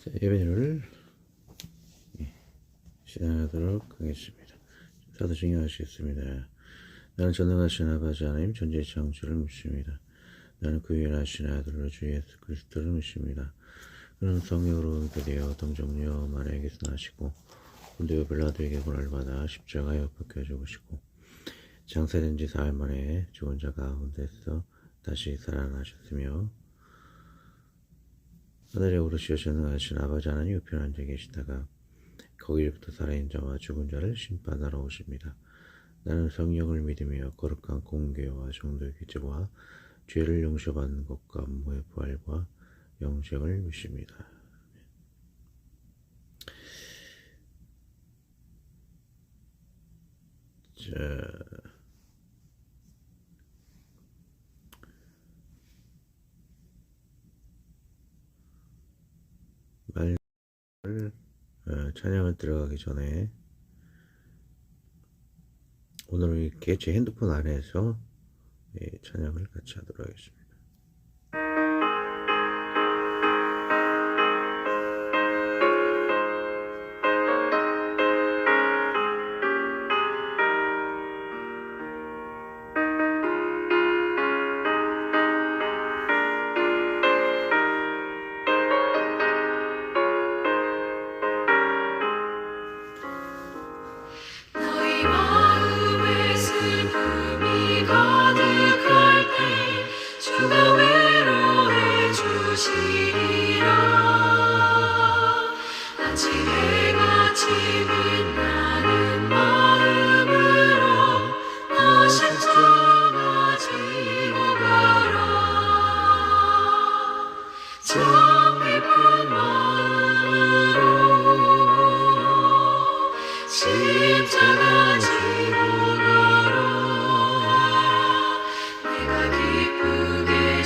자, 예배를 시작하도록 하겠습니다. 다들 중요하시겠습니다. 나는 전능하신 아버지 하나님 존재의 창조를 묻습니다. 나는 그 유일하신 아들로 주 예수 그리스도를 묻습니다. 그는 성령으로 잉태되어 동정녀 마리아에게서 나시고 본디오 빌라도에게 고난을 받아 십자가에 못 박혀 죽으시고 장사된 지 4일 만에 죽은 자 가운데서 다시 살아나셨으며 하늘에 오르시어 전능하신 아버지 하나님 우편한 자 계시다가 거기로부터 살아있는 자와 죽은 자를 심판하러 오십니다. 나는 성령을 믿으며 거룩한 공교와 정도의 기적과 죄를 용서받는 것과 무의 부활과 영생을 믿습니다. 자, 찬양을 들어가기 전에 오늘은 이렇게 제 핸드폰 안에서 찬양을 같이 하도록 하겠습니다.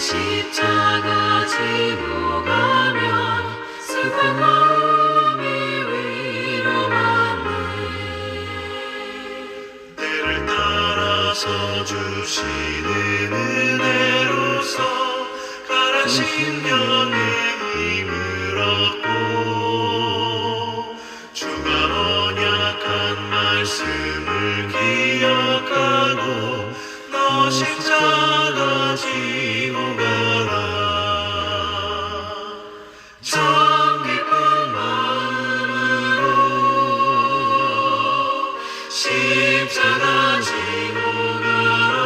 십자가 지고 가면 슬픈 마음이 위로받네. 때를 따라서 주시는 은혜로서 가난 심령의 힘을 얻고 주가 언약한 말씀을 기억하고 너 십자가 지고 가라. 참 기쁜 마음으로 십자가 지고 가라.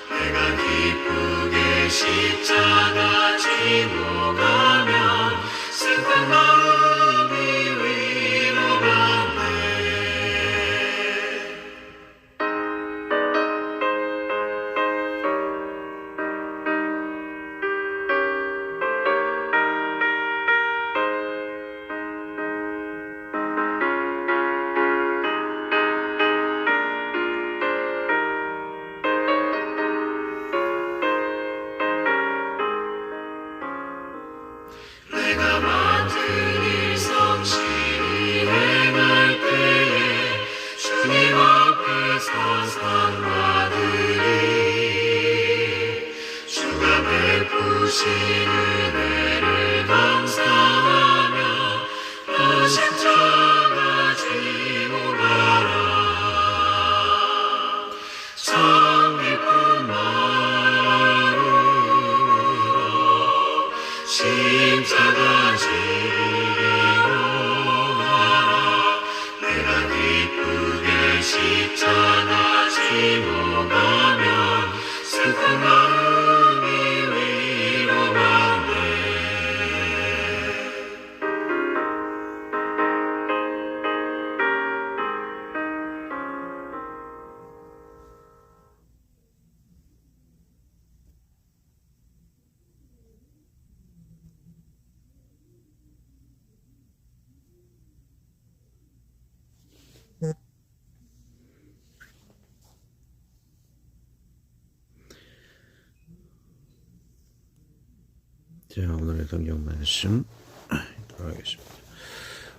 내가 기쁘게 십자가 지고 가면 슬픈 마음이 위로받네. 내가 맡은 일 성실히 행할 때에 주님 앞에서 상 받으리. 주가 베푸신 은혜를 감사하며 너 십자가 지고 가라. 참 기쁜 마음으로 십자가 지고 가라. 내가 기쁘게 십자가 지고 가면 슬픈 마음이 위로받네. 자, 오늘의 성경 말씀 들어가겠습니다.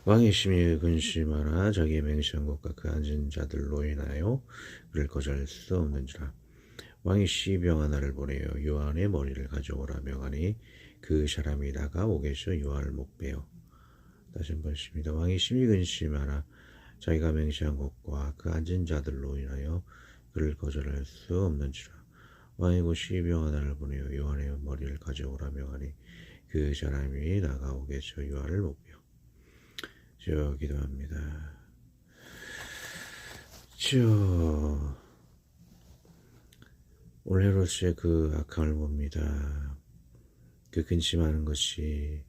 왕의 심히 근심하나 자기의 맹세한 것과 그 앉은 자들로 인하여 그를 거절할 수 없는지라. 왕이 시병 하나를 보내어 요한의 머리를 가져오라 명하니 그 사람이 나가오게서 요한을 못 배요. 다시 한번 읽습니다. 왕이 심히 근심하나 자기가 맹세한 것과 그 앉은 자들로 인하여 그를 거절할 수 없는지라. 왕이 곧 시병 하나를 보내어 요한의 머리를 가져오라 명하니 그 사람이 나가오게서 요한을 못 배요. 저 기도합니다. 오늘 헤롯의 그 악함을 봅니다. 그 근심하는 것이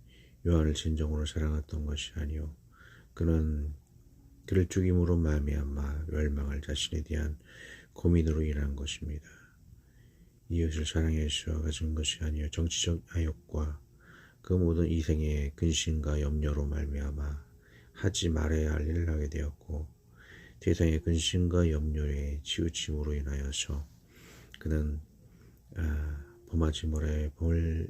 요한을 진정으로 사랑했던 것이 아니요, 그는 그를 죽임으로 말미암아 멸망할 자신에 대한 고민으로 인한 것입니다. 이웃을 사랑해서 가진 것이 아니요 정치적 아욕과 그 모든 이생의 근심과 염려로 말미암아 하지 말아야 할 일을 하게 되었고, 세상의 근심과 염려에 치우침으로 인하여서 그는 범하지 말아야 할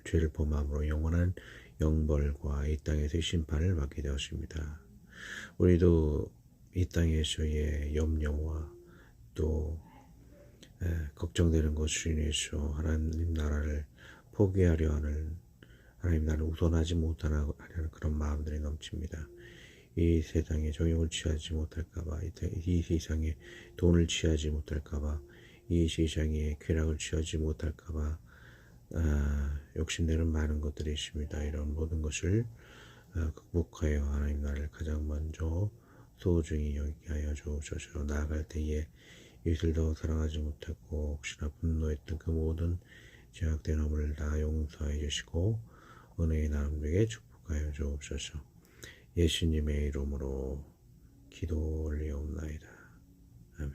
죄를 범함으로 영원한 영벌과 이 땅에서의 심판을 받게 되었습니다. 우리도 이 땅에서의 염려와 또 걱정되는 것으로 인해서 하나님 나라를 포기하려 하는, 하나님 나라를 우선하지 못하려는 그런 마음들이 넘칩니다. 이 세상에 정욕을 취하지 못할까봐, 이 세상에 돈을 취하지 못할까봐, 이 세상에 쾌락을 취하지 못할까봐 욕심내는 많은 것들이 있습니다. 이런 모든 것을 극복하여 하나님 나라를 가장 먼저 소중히 여기게 하여 주옵소서. 나아갈 때에 이웃을 더 사랑하지 못하고 혹시나 분노했던 그 모든 죄악된 허물을 다 용서해 주시고 은혜의 나눔에게 축복하여 주옵소서. 예수님의 이름으로 기도 올리옵나이다. 아멘.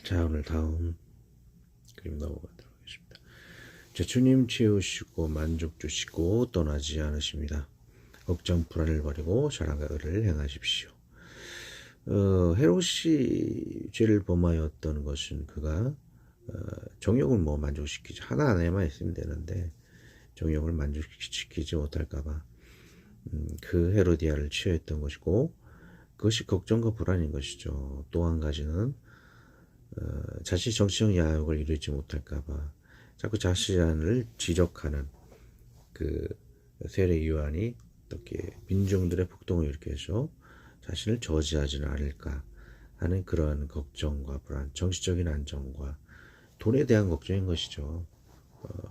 자, 오늘 다음 그림 넘어가도록 하겠습니다. 자, 주님 채우시고 만족 주시고 떠나지 않으십니다. 걱정 불안을 버리고 사랑과 의를 행하십시오. 헤롯이 죄를 범하였던 것은 그가 정욕을 만족시키지 하나하나만 있으면 되는데 정욕을 만족시키지 못할까봐 그 헤로디아를 취하였던 것이고, 그것이 걱정과 불안인 것이죠. 또 한 가지는 자신이 정치적 야욕을 이루지 못할까봐 자꾸 자신을 지적하는 그 세례 요한이 어떻게 민중들의 폭동을 일으켜서 자신을 저지하지는 않을까 하는 그러한 걱정과 불안, 정치적인 안정과 돈에 대한 걱정인 것이죠.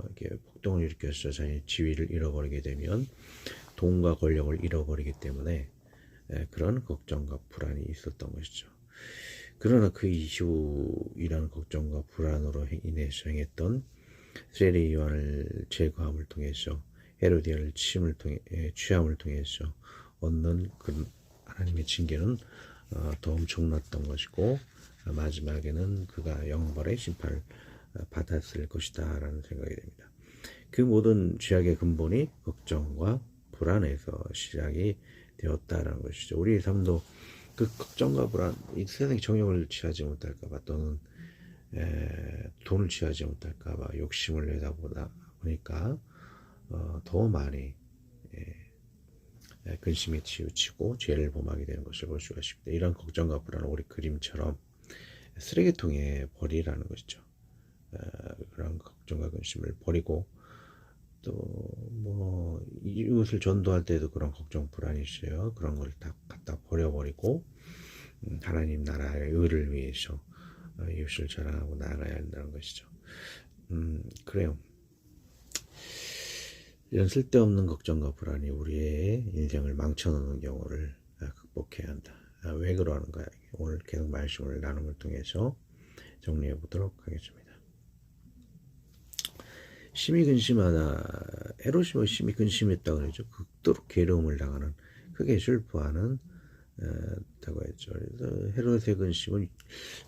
이렇게 폭동을 일으켜서 자신의 지위를 잃어버리게 되면 돈과 권력을 잃어버리기 때문에 그런 걱정과 불안이 있었던 것이죠. 그러나 그 이후 이런 걱정과 불안으로 인해서 행했던 세례 요한을 제거함을 통해서 헤로디아를 취함을 통해서 얻는 그 하나님의 징계는 더 엄청났던 것이고, 마지막에는 그가 영벌의 심판을 받았을 것이다 라는 생각이 됩니다. 그 모든 죄악의 근본이 걱정과 불안에서 시작이 되었다라는 것이죠. 우리의 삶도 그 걱정과 불안, 이 세상의 정욕을 취하지 못할까봐 또는 돈을 취하지 못할까봐 욕심을 내다 보니까 더 많이 근심에 치우치고 죄를 범하게 되는 것을 볼 수가 있습니다. 이런 걱정과 불안은 우리 그림처럼 쓰레기통에 버리라는 것이죠. 그런 걱정과 근심을 버리고, 또 뭐 이웃을 전도할 때도 그런 걱정 불안이 있어요. 그런 걸 다 갖다 버려버리고 하나님 나라의 의를 위해서 이웃을 자랑하고 나아가야 한다는 것이죠. 그래요. 이런 쓸데없는 걱정과 불안이 우리의 인생을 망쳐놓는 경우를 극복해야 한다. 왜 그러는가? 오늘 계속 말씀을 나눔을 통해서 정리해 보도록 하겠습니다. 심히 근심하다. 헤롯이 심히 근심했다고 그러죠. 극도로 괴로움을 당하는, 크게 슬퍼하는 다고 했죠. 그래서 헤롯의 근심은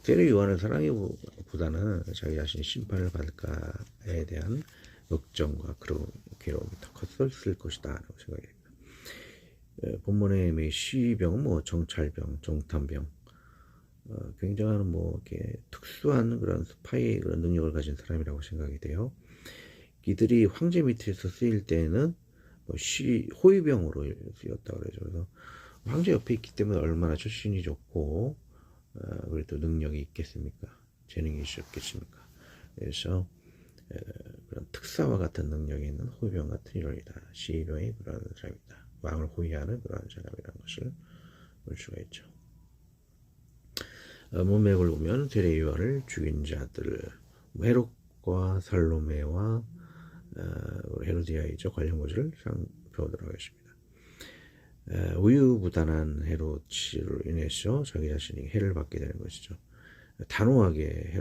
세례 요한을 사랑하기보다는 자기 자신이 심판을 받을까에 대한 걱정과 그런 괴로움이 더 컸을 것이다 라고 생각이 됩니다. 본문의 시병은 정찰병, 정탐병, 굉장한 이렇게 특수한 그런 스파이 그런 능력을 가진 사람이라고 생각이 돼요. 이들이 황제 밑에서 쓰일 때는 호위병으로 쓰였다고 그러죠. 그래서 황제 옆에 있기 때문에 얼마나 출신이 좋고 그래도 능력이 있겠습니까? 재능이 있었겠습니까? 그래서 그런 특사와 같은 능력이 있는 호위병 같은 인물이다. 시병이 그런 사람이다. 왕을 호위하는 그런 사람이라는 것을 볼 수가 있죠. 문맥을 보면 세례요한을 죽인 자들, 헤롯과 살로메와 헤로디아이죠. 관련 구절을 살펴보도록 하겠습니다. 우유부단한 헤롯으로 인해서 자기 자신이 해를 받게 되는 것이죠. 단호하게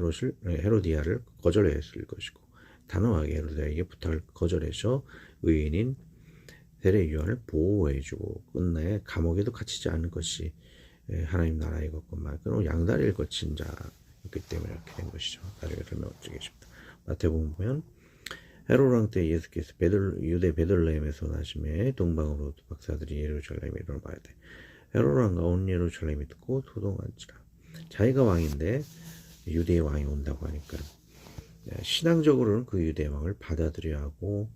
헤로디아를 거절했을 것이고, 단호하게 헤로디아에게 부탁을 거절해서 의인인 세례 요한을 보호해주고 끝내 감옥에도 갇히지 않은 것이 하나님 나라의 것뿐만 아니라 양다리를 거친 자였기 때문에 이렇게 된 것이죠. 나중에 설명을 드리겠습니다. 마태복음 보면 헤롯 왕 때 예수께서 유대 베들레헴에서 나심에 동방으로 박사들이 예루살렘에 이르러봐야 돼. 헤롯 왕과 온 예루살렘이 듣고 소동한지라. 자기가 왕인데 유대의 왕이 온다고 하니까 신앙적으로는 그 유대의 왕을 받아들여야 하고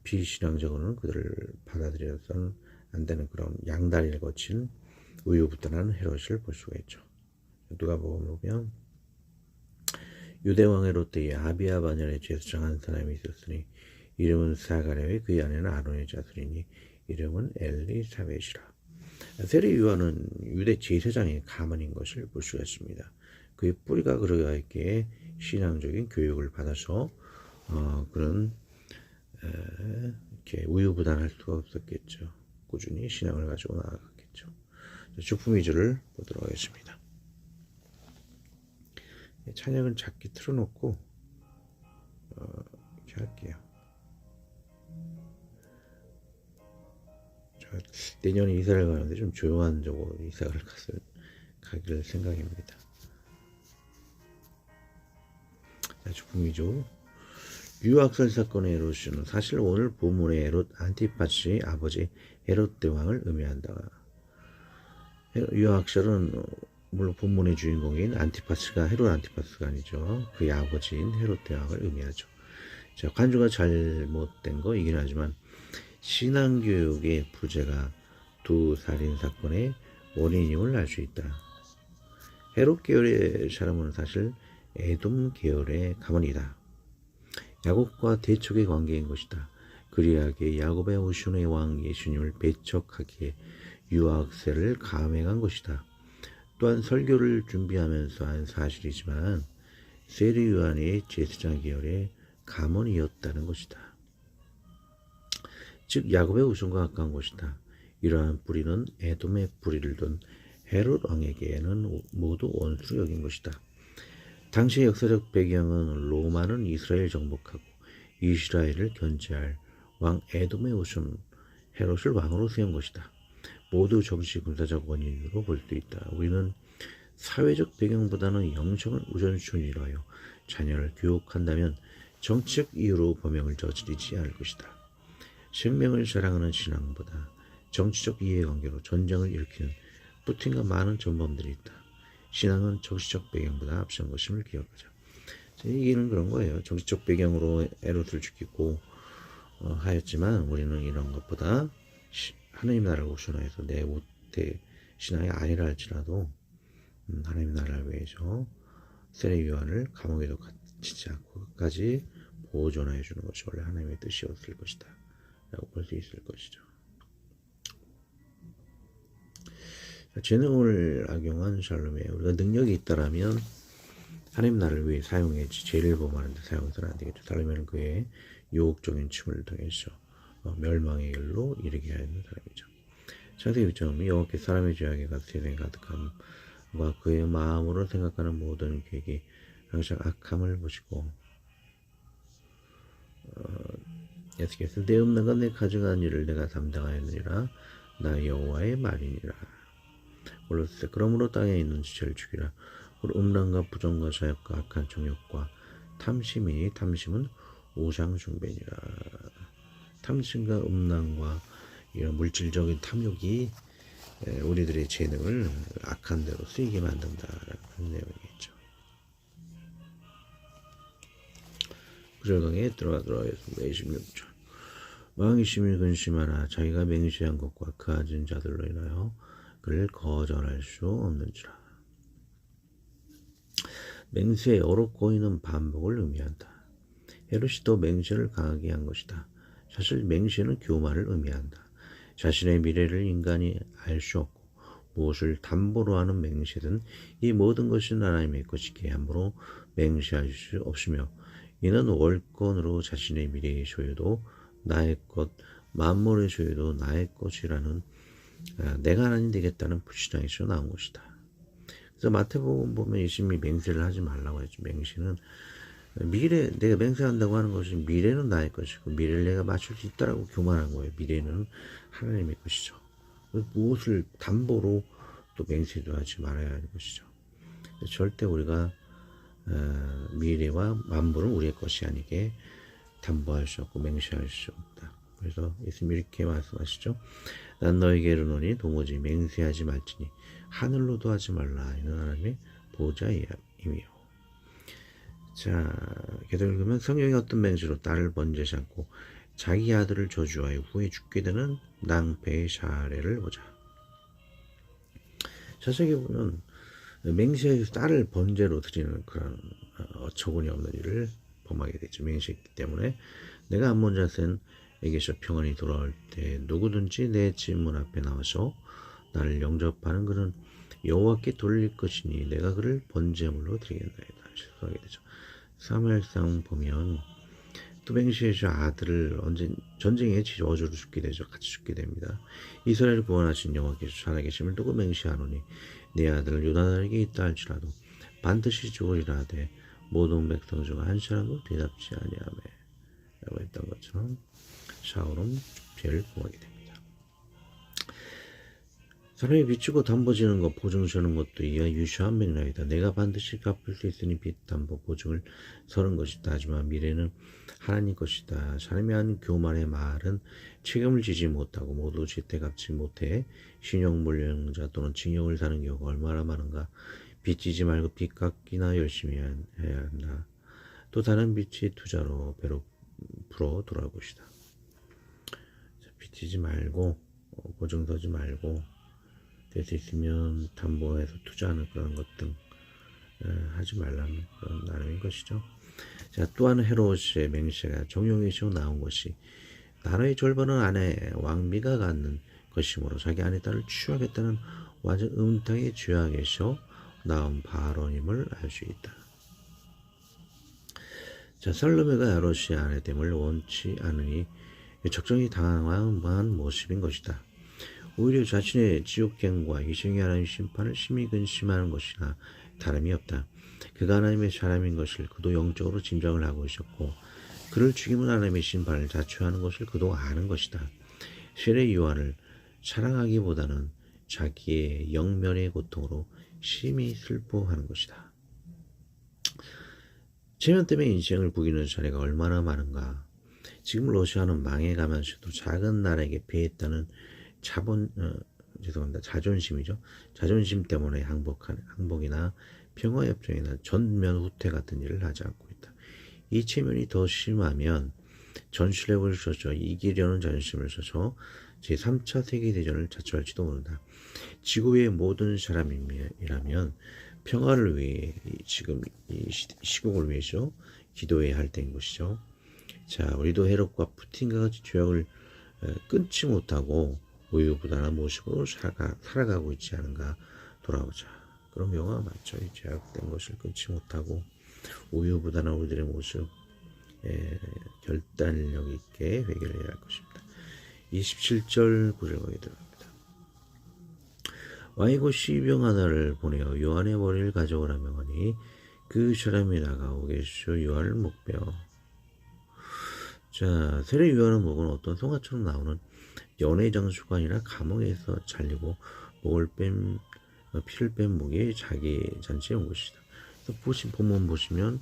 비신앙적으로는 그들을 받아들여서는 안 되는 그런 양다리를 거친 우유부단한 헤롯을 볼 수가 있죠. 누가복음을 보면 유대왕 헤롯 때에 아비야 반열에 제사장 한 사람이 있었으니 이름은 사가랴의 그의 아내는 아론의 자손이니 이름은 엘리사벳이라. 세례 요한은 유대 제사장의 가문인 것을 볼 수가 있습니다. 그의 뿌리가 그러하기에 신앙적인 교육을 받아서 그런 이렇게 우유부단할 수가 없었겠죠. 꾸준히 신앙을 가지고 나아갔겠죠. 주품 위주를 보도록 하겠습니다. 찬양은 작게 틀어놓고 이렇게 할게요. 내년에 이사를 가는데 좀 조용한 쪽으로 이사를 가길 생각입니다. 주품 위주. 유학살 사건의 헤롯은 사실 오늘 본문의 헤롯 안티파스의 아버지 헤롯 대왕을 의미한다. 유학살은 물론 본문의 주인공인 안티파스가 헤롯 안티파스가 아니죠. 그의 아버지인 헤롯 대왕을 의미하죠. 자, 관주가 잘못된 거이긴 하지만 신앙교육의 부재가 두 살인 사건의 원인임을 알 수 있다. 헤롯 계열의 사람은 사실 에돔 계열의 가문이다. 야곱과 대척의 관계인 것이다. 그리하기에 야곱의 오순의 왕 예수님을 배척하기에 유학세를 감행한 것이다. 또한 설교를 준비하면서 한 사실이지만 세례 요한이 제사장 계열의 가문이었다는 것이다. 즉 야곱의 우선과 가까운 것이다. 이러한 뿌리는 에돔의 뿌리를 둔 헤롯 왕에게는 모두 원수로 여긴 것이다. 당시의 역사적 배경은 로마는 이스라엘 정복하고 이스라엘을 견제할 왕 에돔의 우선 헤롯을 왕으로 세운 것이다. 모두 정치 군사적 원인으로 볼 수 있다. 우리는 사회적 배경보다는 영성을 우선순위로 하여 자녀를 교육한다면 정치적 이유로 범행을 저지르지 않을 것이다. 생명을 사랑하는 신앙보다 정치적 이해관계로 전쟁을 일으키는 푸틴과 많은 전범들이 있다. 신앙은 정치적 배경보다 앞선 것임을 기억하자. 이기는 그런 거예요. 정치적 배경으로 헤롯을 죽이고 하였지만 우리는 이런 것보다 하나님 나라를 우선해서 내 모태 신앙이 아니라 할지라도 하나님 나라를 위해서 세례 요한을 감옥에도 갇히지 않고 끝까지 보존해 주는 것이 원래 하나님의 뜻이었을 것이다 라고 볼 수 있을 것이죠. 재능을 악용한 샬롬에 우리가 능력이 있다라면 하나님 나라를 위해 사용해야지 죄를 범하는 데 사용해서는 안 되겠죠. 샬롬에는 그의 유혹적인 춤을 통해서 멸망의 길로 이르게 하는 사람이죠. 자세히 요점이 여호와께 사람의 죄악과 세상에 가득함과 그의 마음으로 생각하는 모든 계획이 항상 악함을 보시고 예수께서 내 없는 건 내 가져간 일을 내가 담당하였느니라 나 여호와의 말이니라. 올로스 그러므로 땅에 있는 지체를 죽이라. 음란과 부정과 자욕과 악한 정욕과 탐심이니 탐심은 우상 숭배니라. 탐심과 음란과 이런 물질적인 탐욕이 우리들의 재능을 악한 대로 쓰이게 만든다라는 내용이겠죠. 구절강에 들어가도록 하겠습니다. 26절. 왕이 심히 근심하나 자기가 맹세한 것과 그하진 자들로 인하여 그를 거절할 수 없는지라. 맹세의 어렵고 있는 반복을 의미한다. 헤롯이 또 맹세를 강하게 한 것이다. 사실 맹세는 교만을 의미한다. 자신의 미래를 인간이 알 수 없고 무엇을 담보로 하는 맹세든 이 모든 것이 하나님의 것이기에 함부로 맹세할 수 없으며 이는 월권으로 자신의 미래의 소유도 나의 것, 만물의 소유도 나의 것이라는 내가 하나님 되겠다는 불신앙에서 나온 것이다. 그래서 마태복음 보면 예수님이 맹세를 하지 말라고 했죠. 맹세는 미래, 내가 맹세한다고 하는 것이 미래는 나의 것이고 미래를 내가 맞출 수 있다라고 교만한 거예요. 미래는 하나님의 것이죠. 무엇을 담보로 또 맹세도 하지 말아야 하는 것이죠. 절대 우리가 미래와 만물은 우리의 것이 아니게 담보할 수 없고 맹세할 수 없다. 그래서 예수님이 이렇게 말씀하시죠. 난 너에게 이르노니 도무지 맹세하지 말지니 하늘로도 하지 말라. 이는 하나님의 보좌임이요. 자, 계속 읽으면 성경의 어떤 맹세로 딸을 번제시 않고 자기 아들을 저주하여 후에 죽게 되는 낭패의 사례를 보자. 자세히 보면 맹세해서 딸을 번제로 드리는 그런 어처구니 없는 일을 범하게 되죠. 맹세했기 때문에 내가 암몬 자손에게서 평안이 돌아올 때 누구든지 내 집 문 앞에 나와서 나를 영접하는 그는 여호와께 돌릴 것이니 내가 그를 번제물로 드리겠나이다. 하게 되죠. 사무엘상 보면 또 맹세해서 아들을 전쟁에 저주로 죽게 되죠. 같이 죽게 됩니다. 이스라엘을 구원하신 여호와께서 살아계심을 두고 맹세하노니 내 아들 요나단에게 있다 할지라도 반드시 죽으리라 하되 모든 백성 중 한 사람도 대답지 아니하매 라고 했던 것처럼 사울은 죄를 구하게 됩니다. 사람이 빚지고 담보 지는 것, 보증 서는 것도 이와 유사한 맥락이다. 내가 반드시 갚을 수 있으니 빚, 담보, 보증을 서는 것이다. 하지만 미래는 하나님 것이다. 사람이 한 교만의 말은 책임을 지지 못하고 모두 제때 갚지 못해 신용불량자 또는 징역을 사는 경우가 얼마나 많은가. 빚지지 말고 빚 갚기나 열심히 해야 한다. 또 다른 빚이 투자로 배로 불어 돌아올 것이다. 빚지지 말고 보증 서지 말고 될 수 있으면 담보해서 투자하는 그런 것 등 하지 말라는 그런 나름인 것이죠. 자, 또 하나 헤롯의 맹세가 정용에서 나온 것이 나라의 절반은 아내 왕비가 갖는 것이므로 자기 아내 딸을 취하겠다는 완전 음탕의 죄악에서 나온 발언임을 알 수 있다. 자, 살로메가 헤롯의 아내됨을 원치 않으니 적정히 당황한 모습인 것이다. 오히려 자신의 지옥행과 이생의 하나님 심판을 심히 근심하는 것이나 다름이 없다. 그가 하나님의 사람인 것을 그도 영적으로 짐작을 하고 있었고 그를 죽이면 하나님의 심판을 자초하는 것을 그도 아는 것이다. 세례 요한을 사랑하기보다는 자기의 영면의 고통으로 심히 슬퍼하는 것이다. 체면 때문에 인생을 구기는 사례가 얼마나 많은가. 지금 러시아는 망해가면서도 작은 나라에게 패했다는 자존심이죠. 자존심 때문에 항복이나 평화협정이나 전면 후퇴 같은 일을 하지 않고 있다. 이 체면이 더 심하면 전술핵을 써서 이기려는 자존심을 써서 제3차 세계대전을 자초할지도 모른다. 지구의 모든 사람이라면 평화를 위해 지금 이 시국을 위해서 기도해야 할 때인 것이죠. 자, 우리도 헤롯과 푸틴과 같이 죄악을 끊지 못하고 우유부단한 모습으로 살아가고 있지 않은가 돌아보자. 그럼 영화 맞죠? 죄악된 것을 끊지 못하고 우유부단한 우리들의 모습 결단력 있게 회개를 해야 할 것입니다. 27절 9절 거기에 들어갑니다. 왕이 곧 시병 하나를 보내어 요한의 머리를 가져오라 명하니 그 사람이 나가오겠소. 요한을 목베어. 자, 세례 요한의 목은 어떤 송아처럼 나오는 연애 장수가 아니라 감옥에서 잘리고 피를 뺀 목이 자기 잔치에 온 것이다. 본문 보시면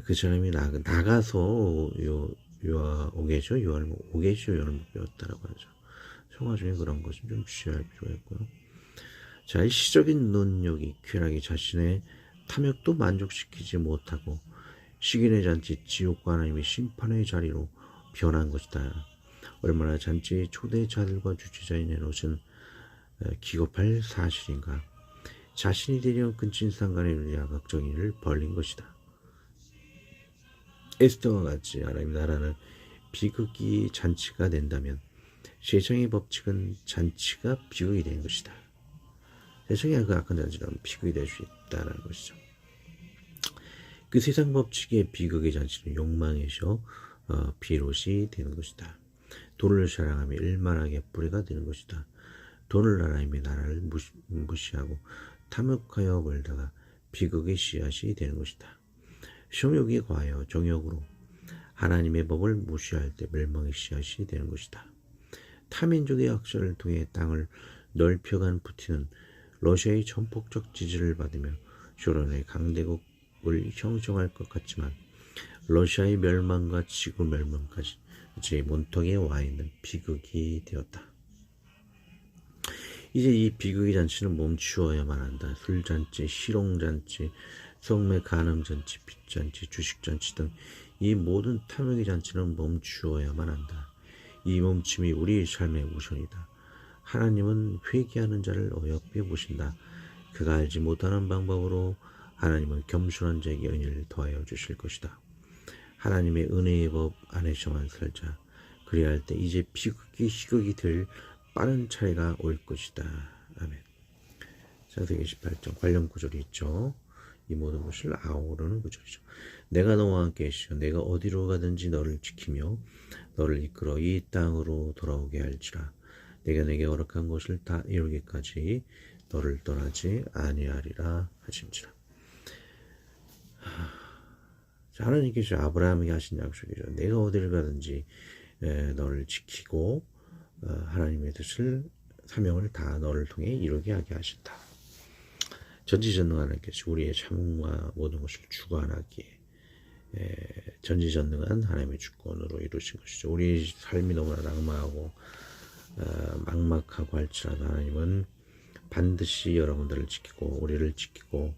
그 사람이 나가서 오게쇼 요한을 목베었다라고 하죠. 성화 중에 그런 것은 좀 주의할 필요가 있고요. 자, 이 시적인 능력이 쾌락이 자신의 탐욕도 만족시키지 못하고 식인의 잔치 지옥과 하나님의 심판의 자리로 변한 것이다. 얼마나 잔치 초대자들과 주최자인 헤롯은 기겁할 사실인가. 자신이 되려 근친상간의 야각적인 일을 벌린 것이다. 에스더와 같이 하나님 나라는 비극이 잔치가 된다면 세상의 법칙은 잔치가 비극이 되는 것이다. 세상의 그 악한 잔치는 비극이 될 수 있다는 것이죠. 그 세상 법칙의 비극의 잔치는 욕망에서 비롯이 되는 것이다. 돈을 사랑하며 일만하게 뿌리가 되는 것이다. 돈을 하나님의 나라를 무시하고 탐욕하여 벌다가 비극의 씨앗이 되는 것이다. 성욕이 과하여 정욕으로 하나님의 법을 무시할 때 멸망의 씨앗이 되는 것이다. 타민족의 학살을 통해 땅을 넓혀간 푸틴은 러시아의 전폭적 지지를 받으며 소련의 강대국을 형성할 것 같지만 러시아의 멸망과 지구 멸망까지 제 문턱에 와 있는 비극이 되었다. 이제 이 비극의 잔치는 멈추어야만 한다. 술잔치, 실용잔치, 성매 간음잔치, 빚잔치, 주식잔치 등 이 모든 탐욕의 잔치는 멈추어야만 한다. 이 멈춤이 우리의 삶의 우선이다. 하나님은 회개하는 자를 어여삐 보신다. 그가 알지 못하는 방법으로 하나님은 겸손한 자에게 은혜를 더하여 주실 것이다. 하나님의 은혜의 법 안에서만 살자. 그래야 할 때 이제 비극이 희극이 될 빠른 차례가 올 것이다. 아멘. 창세기 28장 관련 구절이 있죠. 이 모든 것을 아우르는 구절이죠. 내가 너와 함께 있어 내가 어디로 가든지 너를 지키며 너를 이끌어 이 땅으로 돌아오게 할지라. 내가 내게 허락한 것을 다 이루기까지 너를 떠나지 아니하리라 하심지라. 하나님께서 아브라함에게 하신 약속이죠. 내가 어디를 가든지 너를 지키고 하나님의 뜻을 사명을 다 너를 통해 이루게 하게 하신다. 전지전능한 하나님께서 우리의 삶과 모든 것을 주관하기에 전지전능한 하나님의 주권으로 이루신 것이죠. 우리의 삶이 너무나 낙마하고 막막하고 할지라도 하나님은 반드시 여러분들을 지키고 우리를 지키고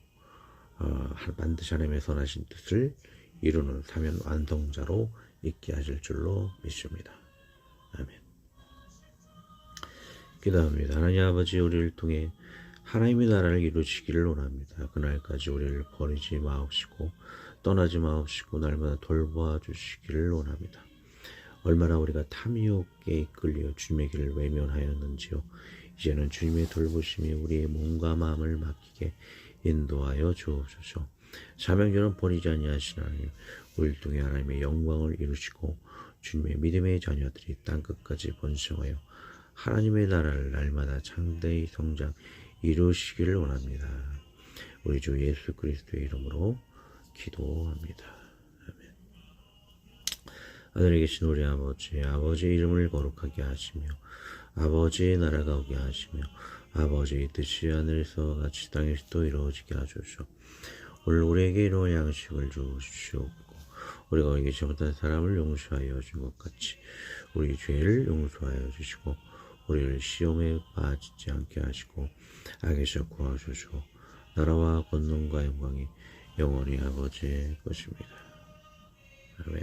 반드시 하나님의 선하신 뜻을 이루는 사면 완성자로 있게 하실 줄로 믿습니다. 아멘. 기도합니다. 하나님 아버지 우리를 통해 하나님의 나라를 이루시기를 원합니다. 그날까지 우리를 버리지 마옵시고 떠나지 마옵시고 날마다 돌보아 주시기를 원합니다. 얼마나 우리가 탐욕에 이끌려 주님의 길을 외면하였는지요. 이제는 주님의 돌보심이 우리의 몸과 마음을 맡기게 인도하여 주옵소서. 사명자는 버리지 아니하신 하나님, 우리를 통해 하나님의 영광을 이루시고 주님의 믿음의 자녀들이 땅끝까지 번성하여 하나님의 나라를 날마다 장대히 성장 이루시기를 원합니다. 우리 주 예수 그리스도의 이름으로 기도합니다. 아멘. 하늘에 계신 우리 아버지, 아버지의 이름을 거룩하게 하시며 아버지의 나라가 오게 하시며 아버지의 뜻이 하늘에서 같이 땅에서도 이루어지게 하소서. 오늘 우리에게 이루어질 양식을 주시옵고 우리가 우리에게 잘못한 사람을 용서하여 준 것 같이 우리 죄를 용서하여 주시고 우리를 시험에 빠지지 않게 하시고 악에서 구하소서. 나라와 권능과 영광이 영원히 아버지의 것입니다. 아멘.